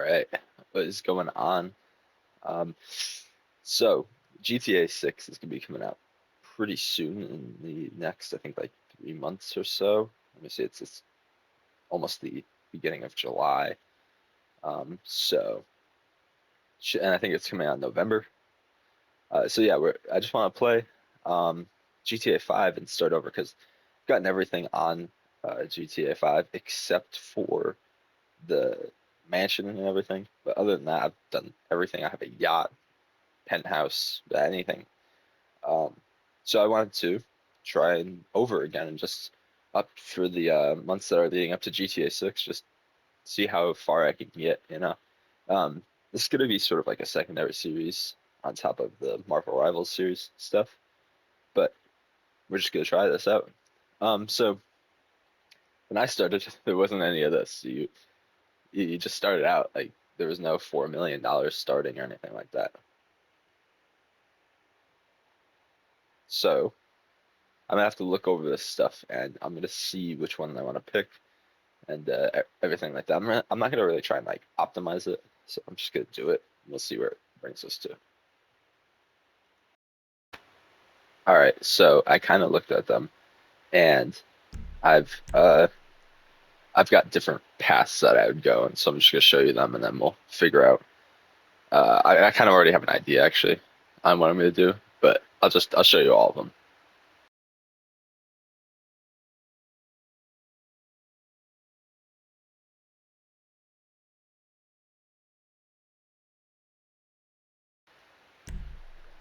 right. What is going on? Um, so GTA 6 is gonna be coming out pretty soon in the next, I think, like 3 months or so. Let me see, it's almost the beginning of July. So and I think it's coming out in November. So yeah, I just want to play GTA 5 and start over because I've gotten everything on GTA 5 except for the mansion and everything. But other than that, I've done everything. I have a yacht, penthouse, anything. Um, so I wanted to try and over again and just up for the months that are leading up to GTA 6, just see how far I can get. Um, this is gonna be sort of like a secondary series on top of the Marvel Rivals series stuff, but we're just gonna try this out. So when I started, there wasn't any of this. You just started out like there was no $4 million starting or anything like that. So I'm gonna have to look over this stuff and I'm gonna see which one I want to pick and everything like that. I'm not gonna really try and like optimize it, so I'm just gonna do it. We'll see where it brings us to. All right, so I kind of looked at them and I've uh I've got different paths that I would go, and so I'm just gonna show you them and then we'll figure out. I kind of already have an idea actually on what I'm gonna do, but I'll show you all of them.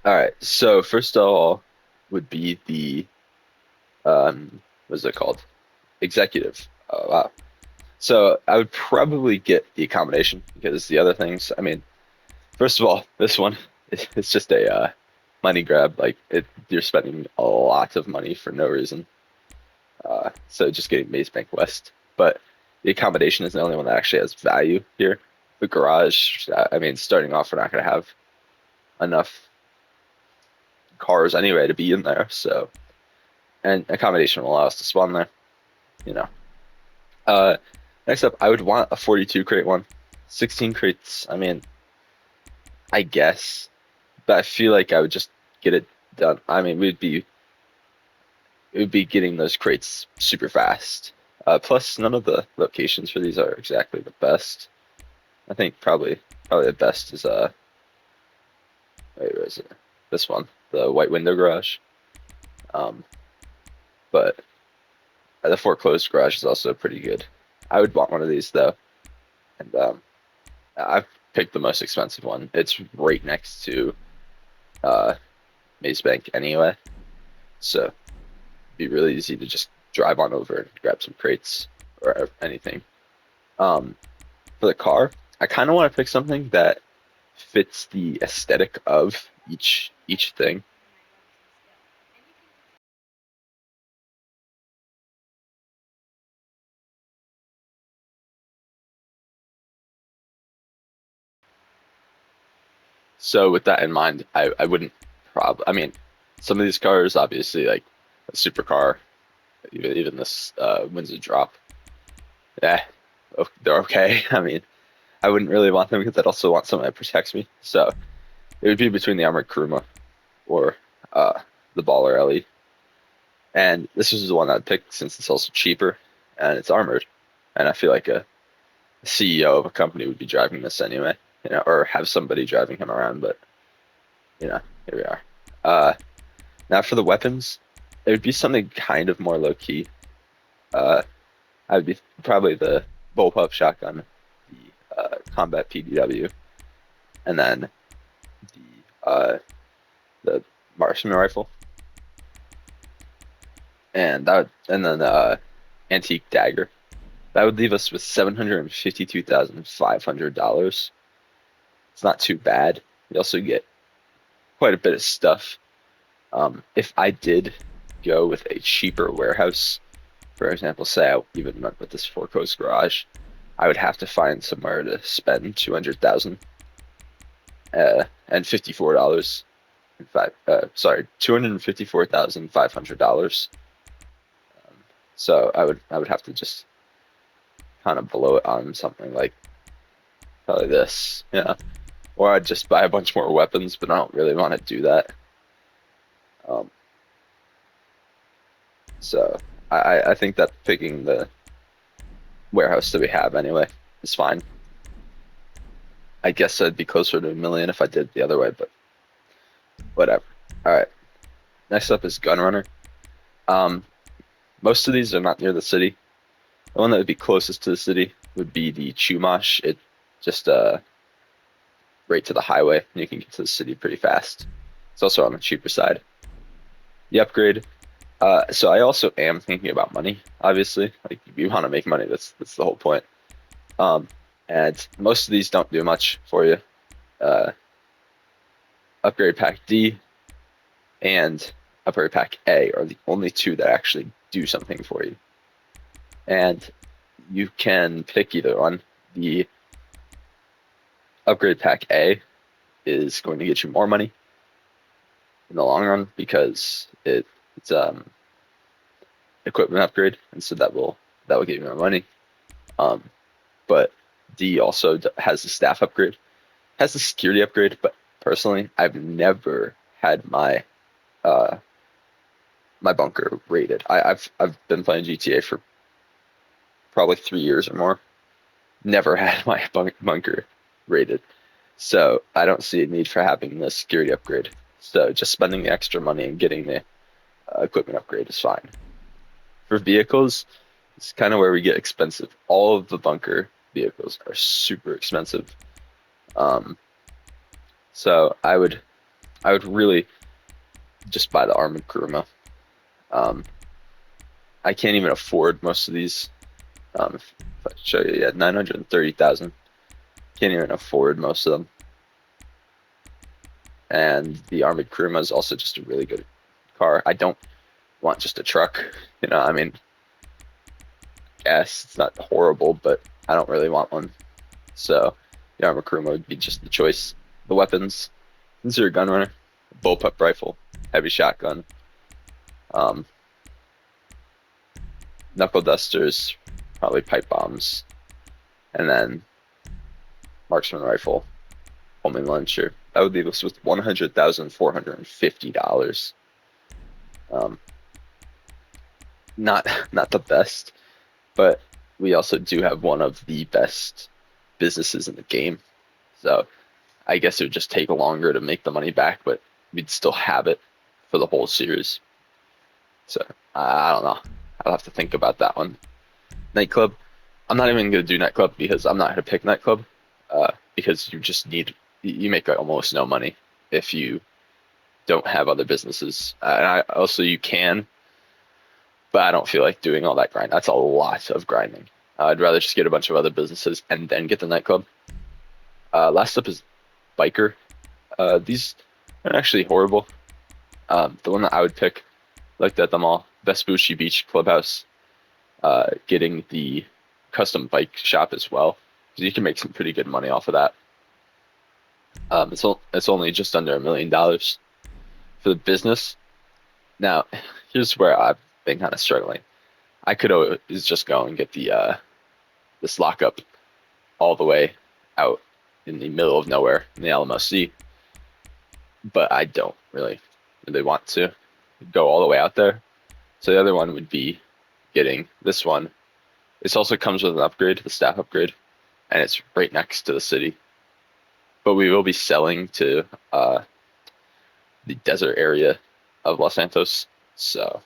All right, so first of all would be the what's it called? Executive. Oh, wow. So I would probably get the accommodation because the other things, I mean, first of all, this one it's just a money grab. You're spending a lot of money for no reason. So just getting Maze Bank West, but the accommodation is the only one that actually has value here. The garage, I mean, starting off, we're not going to have enough cars anyway to be in there. So, and accommodation will allow us to spawn there. You know. Uh, Next up, I would want a 42 crate one. 16 crates. I mean, I guess, but I feel like I would just get it done. I mean, we'd be getting those crates super fast. Plus, none of the locations for these are exactly the best. I think probably the best is wait, where is it? This one, the White Window Garage. Um, but the foreclosed garage is also pretty good. I would want one of these though, and I've picked the most expensive one. It's right next to uh, Maze Bank anyway, so it'd be really easy to just drive on over and grab some crates or anything. Um, for the car, I kind of want to pick something that fits the aesthetic of each thing. So with that in mind, I wouldn't I mean, some of these cars, obviously, like a supercar, even this Windsor Drop, yeah, they're okay. I mean, I wouldn't really want them because I'd also want something that protects me. So it would be between the Armored Kuruma or uh, the Baller Ellie. And this was the one I'd pick since it's also cheaper and it's armored. And I feel like a CEO of a company would be driving this anyway, or have somebody driving him around. But here we are. Uh, Now for the weapons, it would be something kind of more low key. Uh, I would be probably the bullpup shotgun, the combat PDW, and then the marksman rifle, and then antique dagger. That would leave us with $752,500. It's not too bad. We also get quite a bit of stuff. If I did go with a cheaper warehouse, for example, say I even went with this Four Coast Garage, I would have to find somewhere to spend 200,000 and $54 and five sorry, $254,500. So I would have to just kind of blow it on something like probably this, yeah. Or I'd just buy a bunch more weapons, but I don't really want to do that. Um, so I think that picking the warehouse that we have anyway is fine. I guess I'd be closer to 1 million if I did the other way, but whatever. All right. Next up is Gunrunner. Um, most of these are not near the city. The one that would be closest to the city would be the Chumash. It just right to the highway, and you can get to the city pretty fast. It's also on the cheaper side. The upgrade. So I also am thinking about money. Obviously, like you want to make money. That's the whole point. Um, and most of these don't do much for you. Upgrade Pack D and Upgrade Pack A are the only two that actually do something for you. And you can pick either one. The Upgrade Pack A is going to get you more money in the long run because it's equipment upgrade, and so that will get you more money. But D also has the staff upgrade, has the security upgrade. But personally, I've never had my my bunker raided. I've been playing GTA for probably 3 years or more. Never had my bunker raided, so I don't see a need for having the security upgrade. So just spending the extra money and getting the equipment upgrade is fine. For vehicles, it's kind of where we get expensive. All of the bunker vehicles are super expensive. So I would really just buy the armored Kuruma. I can't even afford most of these. If I show you, yeah, 930,000. Can't even afford most of them. And the armored Kuruma is also just a really good car. I don't want just a truck. I mean, yes, it's not horrible, but I don't really want one. So the armored Kuruma would be just the choice. The weapons, consider a gunrunner, bullpup rifle, heavy shotgun, knuckle dusters, probably pipe bombs, and then marksman rifle, homing launcher. That would leave us with $100,450. Not the best, but we also do have one of the best businesses in the game. So I guess it would just take longer to make the money back, but we'd still have it for the whole series. So I don't know. I'll have to think about that one. Nightclub. I'm not even going to do nightclub because I'm not going to pick nightclub because you make almost no money if you don't have other businesses. And you can, but I don't feel like doing all that grind. That's a lot of grinding. I'd rather just get a bunch of other businesses and then get the nightclub. Last up is biker. These aren't actually horrible. The one that I would pick, looked at them all, Vespucci Beach Clubhouse, getting the custom bike shop as well, because you can make some pretty good money off of that. It's only just under $1 million for the business. Now, here's where I've been kind of struggling. I could always just go and get this lockup all the way out in the middle of nowhere in the Alamo Sea, but I don't really want to go all the way out there. So the other one would be getting this one. This also comes with an upgrade, the staff upgrade, and it's right next to the city. But we will be selling to the desert area of Los Santos. So,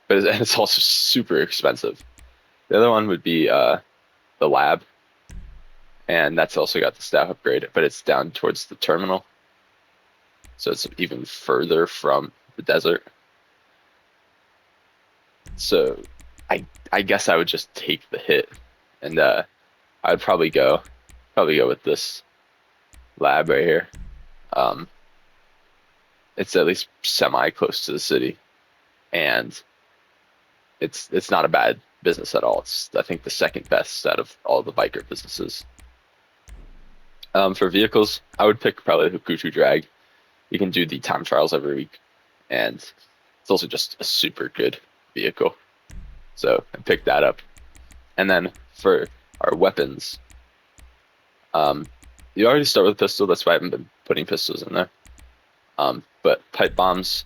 but it's also super expensive. The other one would be the lab, and that's also got the staff upgrade, but it's down towards the terminal, so it's even further from the desert. So I guess I would just take the hit, and I'd probably go with this lab right here. It's at least semi close to the city, and it's not a bad business at all. It's, I think, the second best out of all the biker businesses. For vehicles, I would pick probably the Kutu Drag. You can do the time trials every week, and it's also just a super good vehicle. So I picked that up. And then for our weapons, You already start with a pistol, that's why I haven't been putting pistols in there. But pipe bombs,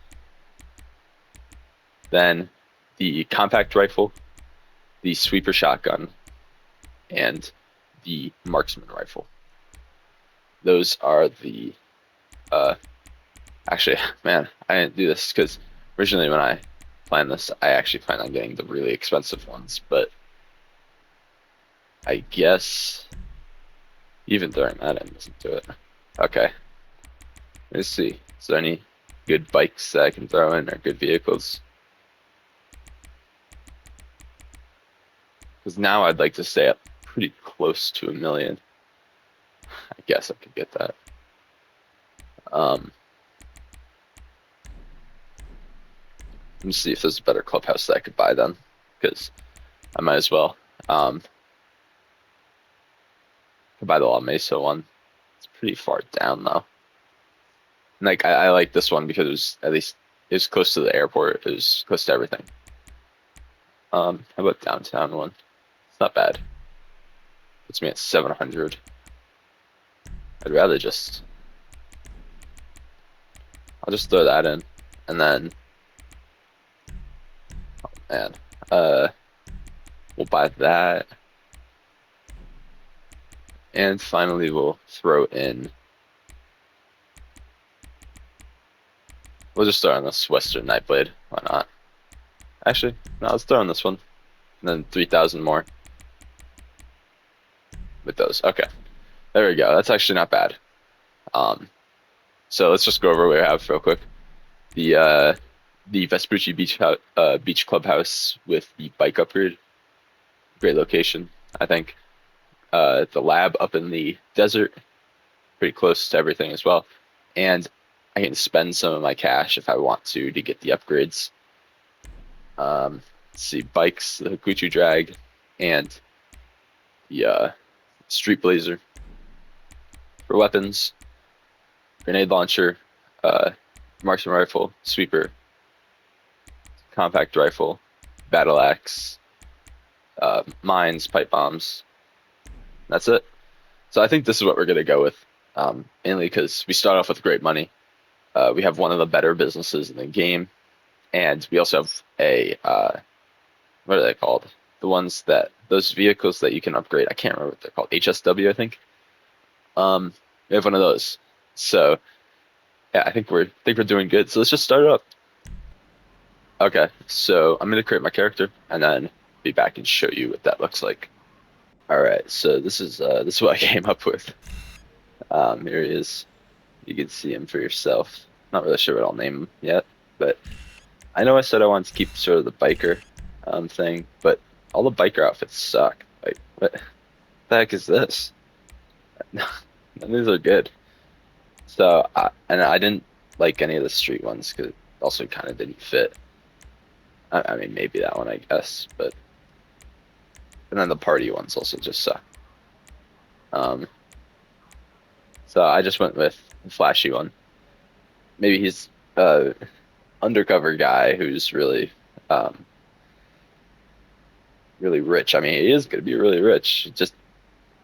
then the compact rifle, the sweeper shotgun, and the marksman rifle. Those are the actually, man, I didn't do this because originally when I planned this, I actually planned on getting the really expensive ones, but I guess even throwing that in doesn't do it. Okay, let's see. Is there any good bikes that I can throw in or good vehicles? Because now I'd like to stay up pretty close to 1 million. I guess I could get that. Let me see if there's a better clubhouse that I could buy then, because I might as well. Could buy the La Mesa one. It's pretty far down though. And like I like this one because it was at least it was close to the airport. It was close to everything. How about downtown one? It's not bad. Puts me at 700. I'd rather just. I'll just throw that in, and then. Oh man. We'll buy that. And finally, we'll throw in. We'll just throw in this Western Nightblade. Why not? Actually, no, let's throw in this one. And then 3,000 more. With those. Okay. There we go. That's actually not bad. So let's just go over what we have real quick. The Vespucci Beach Clubhouse with the bike upgrade. Great location, I think. The lab up in the desert, pretty close to everything as well. And I can spend some of my cash if I want to get the upgrades. Let's see, bikes, the Gucci Drag, and the Street Blazer. For weapons, grenade launcher, marksman rifle, sweeper, compact rifle, battle axe, mines, pipe bombs. That's it. So I think this is what we're going to go with, mainly because we start off with great money. We have one of the better businesses in the game, and we also have a, what are they called? The ones that, those vehicles that you can upgrade. I can't remember what they're called. HSW, I think. We have one of those. So yeah, I think we're doing good. So let's just start it up. Okay, so I'm gonna create my character and then be back and show you what that looks like. All right, so this is what I came up with. Here he is. You can see him for yourself. Not really sure what I'll name him yet, but I know I said I wanted to keep sort of the biker thing, but all the biker outfits suck. Like, what the heck is this? None of these are good. So, and I didn't like any of the street ones because it also kind of didn't fit. I mean, maybe that one, I guess, but and then the party ones also just suck. So I just went with the flashy one. Maybe he's undercover guy who's really really rich. I mean, he is gonna be really rich. Just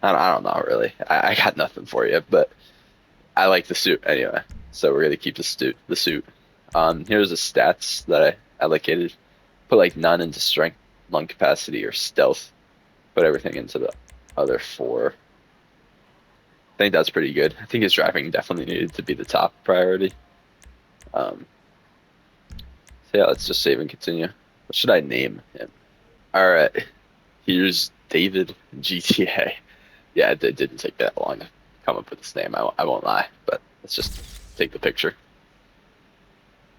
I don't know really. I got nothing for you, but I like the suit anyway. So we're gonna keep the suit. Here's the stats that I allocated. Put like none into strength, lung capacity, or stealth. Put everything into the other 4. I think that's pretty good. I think his driving definitely needed to be the top priority. So yeah, let's just save and continue. What should I name him? All right, here's David GTA. Yeah, it didn't take that long to come up with this name. I won't lie, but let's just take the picture.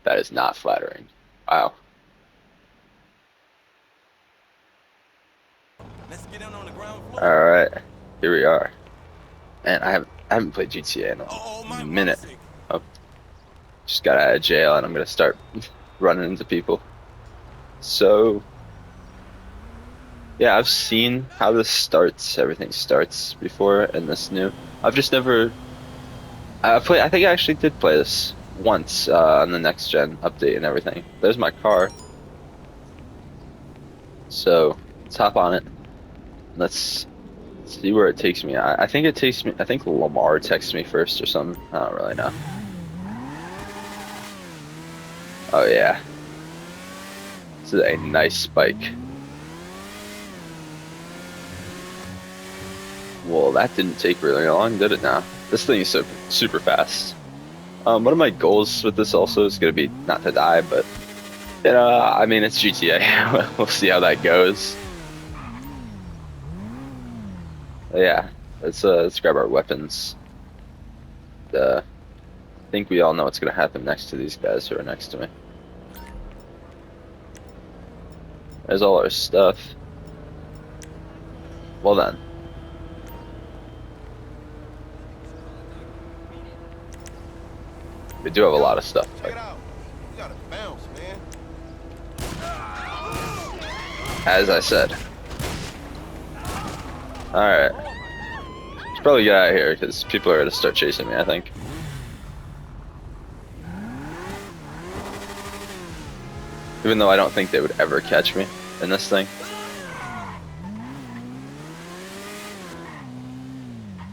That is not flattering. Wow. Let's get in on the ground floor. All right, here we are. And I haven't played GTA in a minute. Oh, just got out of jail and I'm gonna start running into people. So yeah, I've seen how this starts. Everything starts before in this new. I've just never. I think I actually did play this once on the next gen update and everything. There's my car. So let's hop on it. Let's See where it takes me. I think it takes me. I think Lamar texts me first or something. I don't really know. Oh yeah, this is a nice spike. Well, that didn't take really long, did it? Now this thing is so super fast. One of my goals with this also is gonna be not to die, but I mean it's GTA. We'll see how that goes. Yeah, let's grab our weapons. I think we all know what's gonna happen next to these guys who are next to me. There's all our stuff. Well then. We do have a lot of stuff. Check it out. You gotta bounce, man. As I said. Alright. Should probably get out of here because people are gonna start chasing me, I think. Even though I don't think they would ever catch me in this thing.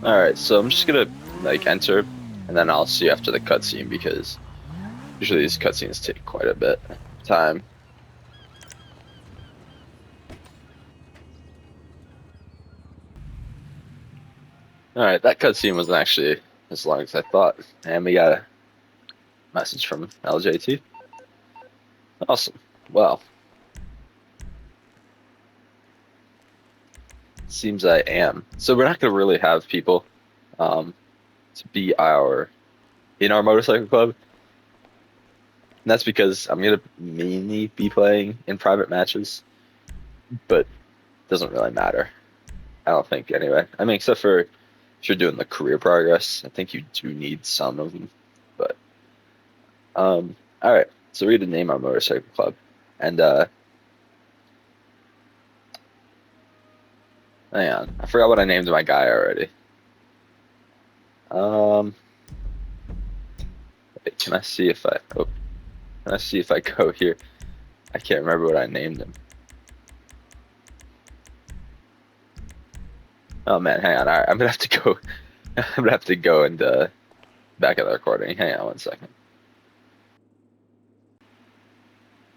Alright, so I'm just gonna like enter and then I'll see you after the cutscene because usually these cutscenes take quite a bit of time. Alright, that cutscene wasn't actually as long as I thought. And we got a message from LJT. Awesome. Well. Seems I am. So we're not gonna really have people to be in our motorcycle club. And that's because I'm gonna mainly be playing in private matches. But it doesn't really matter. I don't think anyway. I mean except for if you're doing the career progress, I think you do need some of them. But alright. So we're gonna name our motorcycle club. And hang on. I forgot what I named my guy already. Wait, can I see if I go here? I can't remember what I named him. Oh man, hang on. All right, I'm gonna have to go. I'm gonna have to go and back at the recording. Hang on 1 second.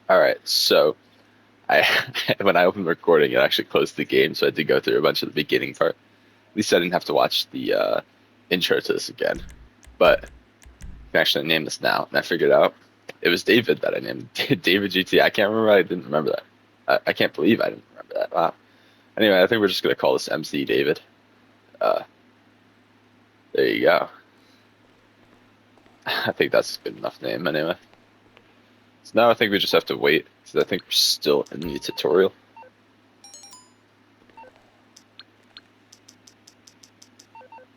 All right, so I when I opened the recording, it actually closed the game, so I had to go through a bunch of the beginning part. At least I didn't have to watch the intro to this again. But I can actually name this now, and I figured out it was David that I named. David GT. I can't remember. I didn't remember that. I can't believe I didn't remember that. Wow. Anyway, I think we're just gonna call this MC David. There you go. I think that's a good enough name anyway. So now I think we just have to wait, because I think we're still in the tutorial.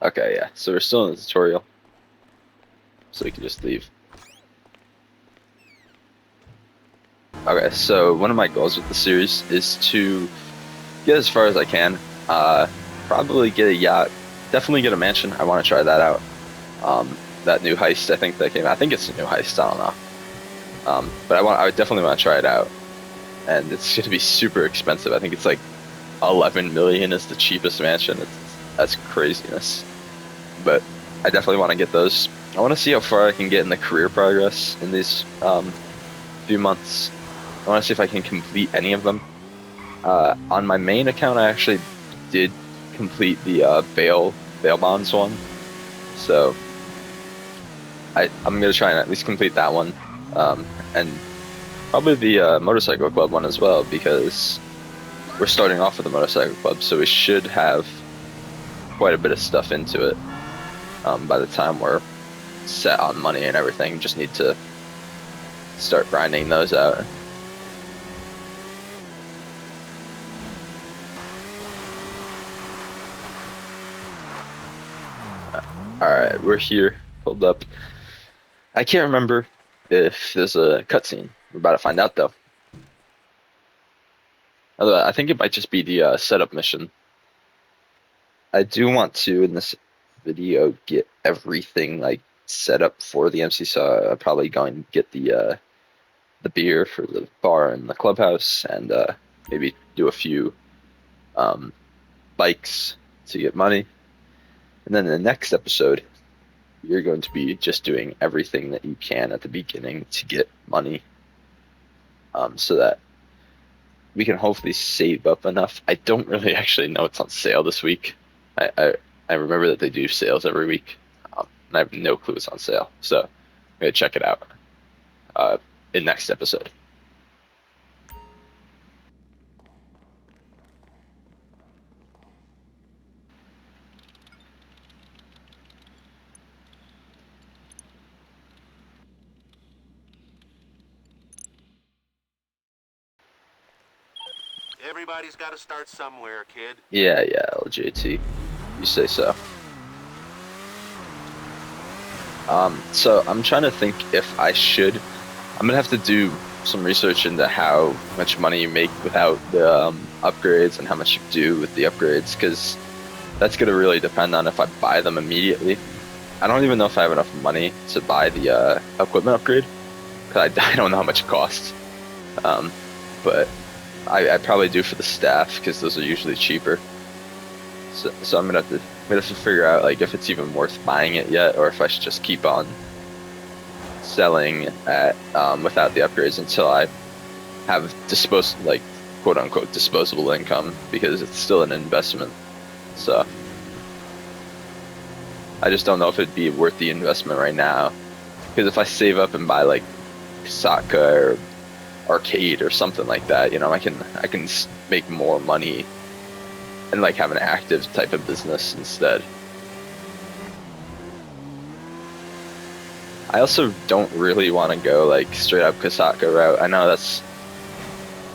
Okay, yeah, so we're still in the tutorial. So we can just leave. Okay, so one of my goals with the series is to get as far as I can. Probably get a yacht, definitely get a mansion. I want to try that out. That new heist, I think that came out. I think it's a new heist, I don't know. But I definitely want to try it out. And it's going to be super expensive. I think it's like 11 million is the cheapest mansion. That's craziness. But I definitely want to get those. I want to see how far I can get in the career progress in these few months. I want to see if I can complete any of them. On my main account, I actually did complete the bail bonds one. So I'm going to try and at least complete that one. And probably the motorcycle club one as well, because we're starting off with the motorcycle club, so we should have quite a bit of stuff into it by the time we're set on money and everything. Just need to start grinding those out. Alright, we're here, pulled up. I can't remember if there's a cutscene. We're about to find out though. I think it might just be the setup mission. I do want to, in this video, get everything like set up for the MC, so I'm probably going to get the beer for the bar and the clubhouse, and maybe do a few bikes to get money. And then the next episode, you're going to be just doing everything that you can at the beginning to get money, so that we can hopefully save up enough. I don't really actually know what's on sale this week. I remember that they do sales every week, and I have no clue what's on sale. So I'm going to check it out in next episode. Everybody's got to start somewhere, kid. Yeah, LJT. You say so. So I'm trying to think if I should. I'm gonna have to do some research into how much money you make without the upgrades and how much you do with the upgrades, because that's gonna really depend on if I buy them immediately. I don't even know if I have enough money to buy the equipment upgrade, because I don't know how much it costs. But I probably do for the staff, because those are usually cheaper. So I'm gonna have to figure out like if it's even worth buying it yet, or if I should just keep on selling at without the upgrades until I have quote unquote disposable income, because it's still an investment. So I just don't know if it'd be worth the investment right now, because if I save up and buy like Kasaka or Arcade or something like that, you know, I can make more money and like have an active type of business instead. I also don't really want to go like straight up Kasaka route. I know that's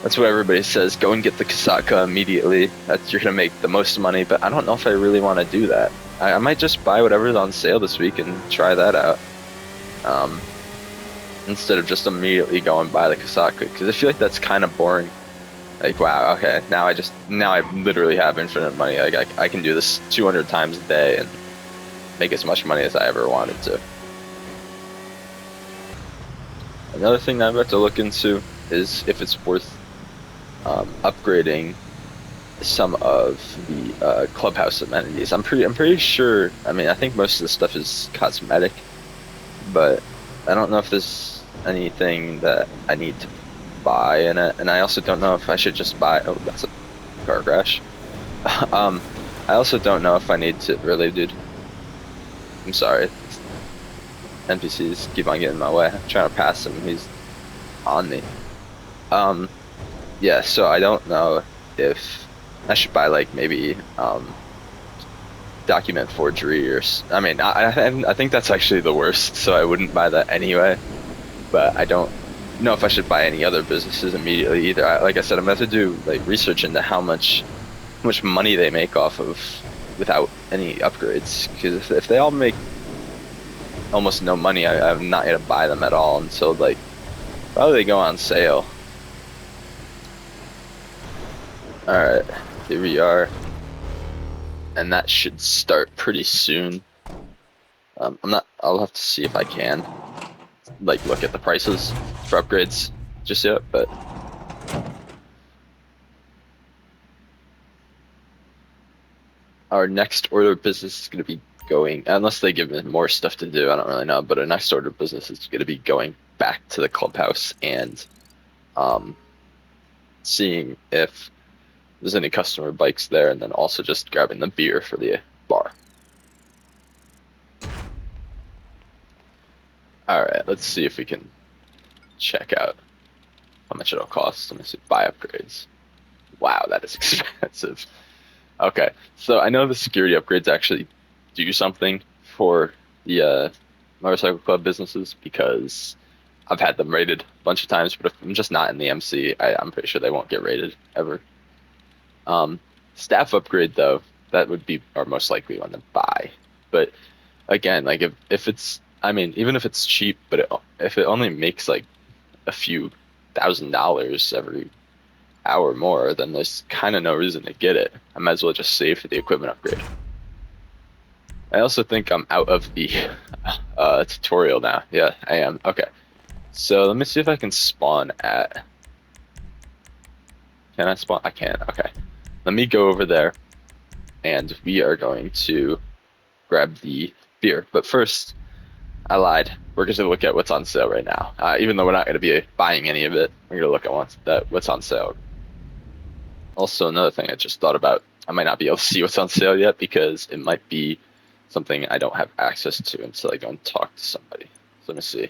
what everybody says. Go and get the Kasaka immediately. You're gonna make the most money, but I don't know if I really want to do that. I might just buy whatever's on sale this week and try that out, instead of just immediately going buy the Kasaka, because I feel like that's kind of boring. Like, wow, okay, now I literally have infinite money. Like I can do this 200 times a day and make as much money as I ever wanted to. Another thing that I'm about to look into is if it's worth upgrading some of the clubhouse amenities. I'm pretty sure. I mean, I think most of the stuff is cosmetic, but I don't know if there's anything that I need to buy in it, and I also don't know if I should just buy. Oh, that's a car crash. I also don't know if I need to really, dude. I'm sorry. NPCs keep on getting in my way. I'm trying to pass him. He's on me. Yeah. So I don't know if I should buy like maybe document forgery or. I mean, I think that's actually the worst. So I wouldn't buy that anyway. But I don't know if I should buy any other businesses immediately either. Like I said, I'm gonna have to do like research into how much money they make off of without any upgrades. Because if they all make almost no money, I'm not gonna buy them at all until like probably they go on sale. All right, here we are, and that should start pretty soon. I'll have to see if I can like look at the prices for upgrades just yet, but our next order of business is going to be going, unless they give me more stuff to do, I don't really know, but our next order of business is going to be going back to the clubhouse and seeing if there's any customer bikes there, and then also just grabbing the beer for the bar. Alright, let's see if we can check out how much it'll cost. Let me see, buy upgrades. Wow, that is expensive. Okay, so I know the security upgrades actually do something for the motorcycle club businesses, because I've had them rated a bunch of times, but if I'm just not in the MC, I'm pretty sure they won't get rated ever. Staff upgrade though, that would be our most likely one to buy. But again, like if it's, I mean, even if it's cheap, but if it only makes like a few $1,000s every hour more, then there's kind of no reason to get it. I might as well just save for the equipment upgrade. I also think I'm out of the tutorial now. Yeah, I am. Okay. So let me see if I can spawn at... Can I spawn? I can. Okay. Let me go over there. and we are going to grab the beer. But first, I lied. We're going to look at what's on sale right now. Even though we're not going to be buying any of it, we're going to look at what's on sale. Also, another thing I just thought about, I might not be able to see what's on sale yet because it might be something I don't have access to until I go and talk to somebody. So let me see.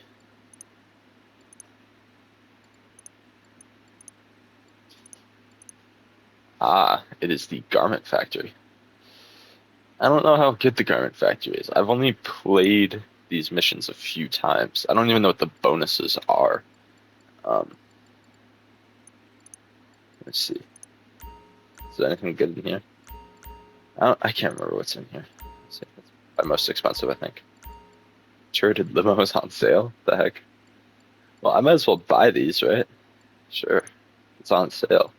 It is the Garment Factory. I don't know how good the Garment Factory is. I've only played these missions a few times. I don't even know what the bonuses are. Let's see. Is there anything good in here? I can't remember what's in here. Let's see. That's my most expensive, I think. Turreted limos on sale? The heck? Well, I might as well buy these, right? Sure. It's on sale.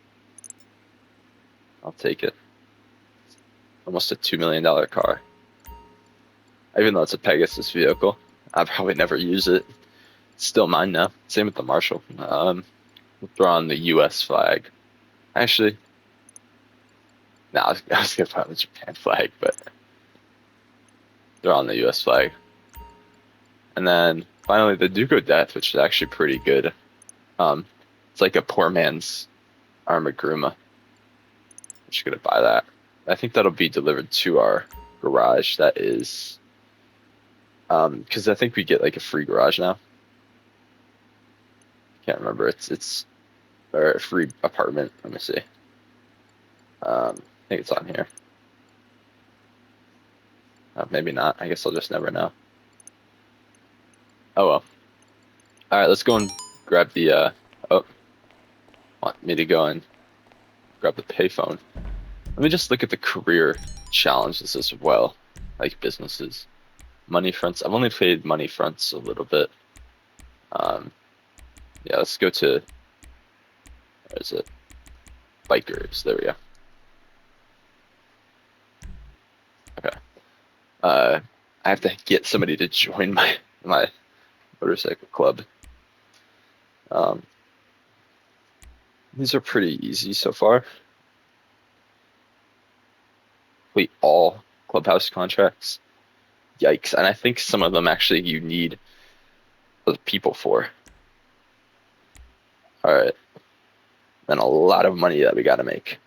I'll take it. Almost a $2 million car. Even though it's a Pegasus vehicle, I'll probably never use it. It's still mine now. Same with the Marshall. We'll throw on the US flag. Actually, no, I was gonna put on the Japan flag, but throw on the US flag. And then finally the Duke of Death, which is actually pretty good. It's like a poor man's armored Gruma. I'm just gonna buy that. I think that'll be delivered to our garage. That is, because I think we get like a free garage now. Can't remember. It's or a free apartment. Let me see. I think it's on here. Maybe not. I guess I'll just never know. Oh well. All right, let's go and grab the. Oh, want me to go and grab the payphone? Let me just look at the career challenges as well, like businesses, money fronts. I've only played money fronts a little bit. Yeah, let's go to. Where is it? Bikers. There we go. Okay. I have to get somebody to join my motorcycle club. These are pretty easy so far. Complete all clubhouse contracts. Yikes. And I think some of them actually you need other people for. Alright. And a lot of money that we gotta make.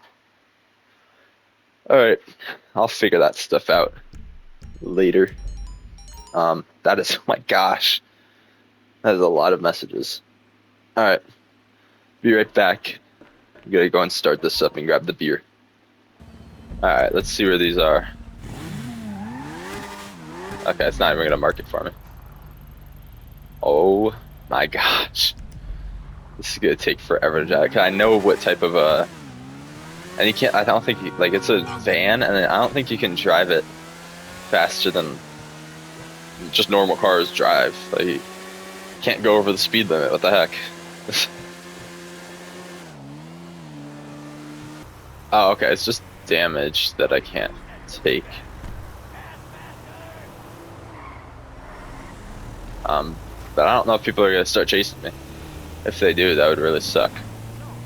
Alright. I'll figure that stuff out later. That is, oh my gosh. That is a lot of messages. Alright. Be right back. I'm gonna go and start this up and grab the beer. Alright, let's see where these are. Okay, it's not even gonna mark it for me. Oh my gosh. This is gonna take forever to drive. I know what type of and you can't, I don't think, like, it's a van, and I don't think you can drive it faster than just normal cars drive. Like, you can't go over the speed limit. What the heck? Oh, okay, it's just damage that I can't take. But I don't know if people are gonna start chasing me. If they do, that would really suck.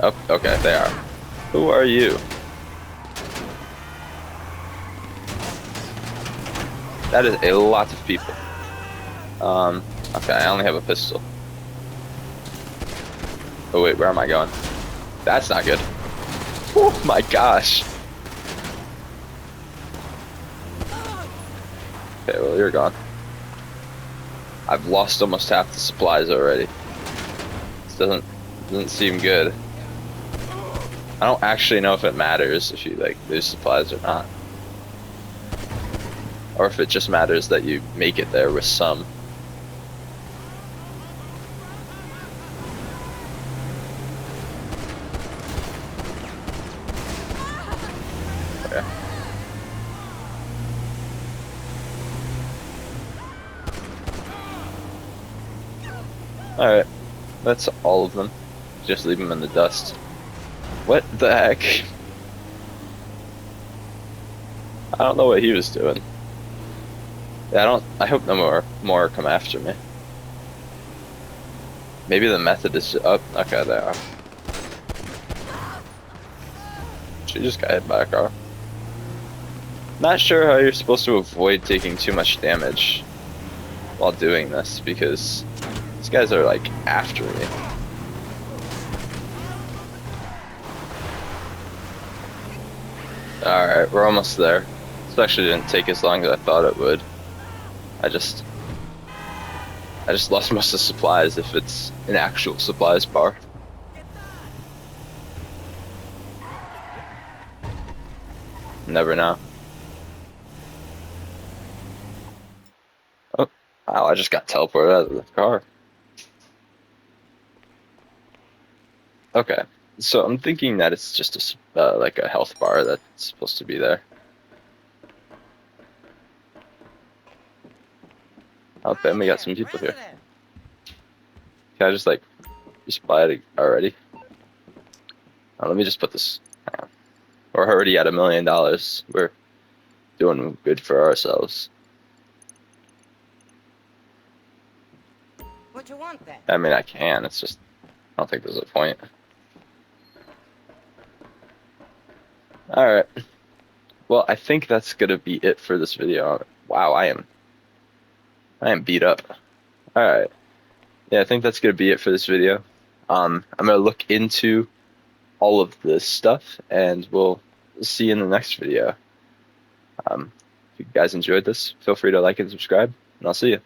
Oh, okay, they are. Who are you? That is a lot of people. Okay, I only have a pistol. Oh wait, where am I going? That's not good. Oh my gosh. Okay, well, you're gone. I've lost almost half the supplies already. This doesn't seem good. I don't actually know if it matters if you like lose supplies or not. Or if it just matters that you make it there with some. Okay. Alright, that's all of them. Just leave them in the dust. What the heck? I don't know what he was doing. Yeah, I hope no more come after me. Maybe the method is up. Oh, okay, they are. She just got hit by a car. Not sure how you're supposed to avoid taking too much damage while doing this, because these guys are like after me. Alright, we're almost there. This actually didn't take as long as I thought it would. I just lost most of the supplies if it's an actual supplies bar. Never know. Oh, wow, I just got teleported out of the car. Okay, so I'm thinking that it's just a like a health bar that's supposed to be there. Oh, Ben, we got some people here. Can I just like resupply it already? Let me just put this. We're already at $1 million. We're doing good for ourselves. What you want then? I mean, I can. It's just I don't think there's a point. All right. Well, I think that's gonna be it for this video. Wow, I am beat up. All right. Yeah, I think that's gonna be it for this video. I'm gonna look into all of this stuff, and we'll see you in the next video. If you guys enjoyed this, feel free to like and subscribe, and I'll see you.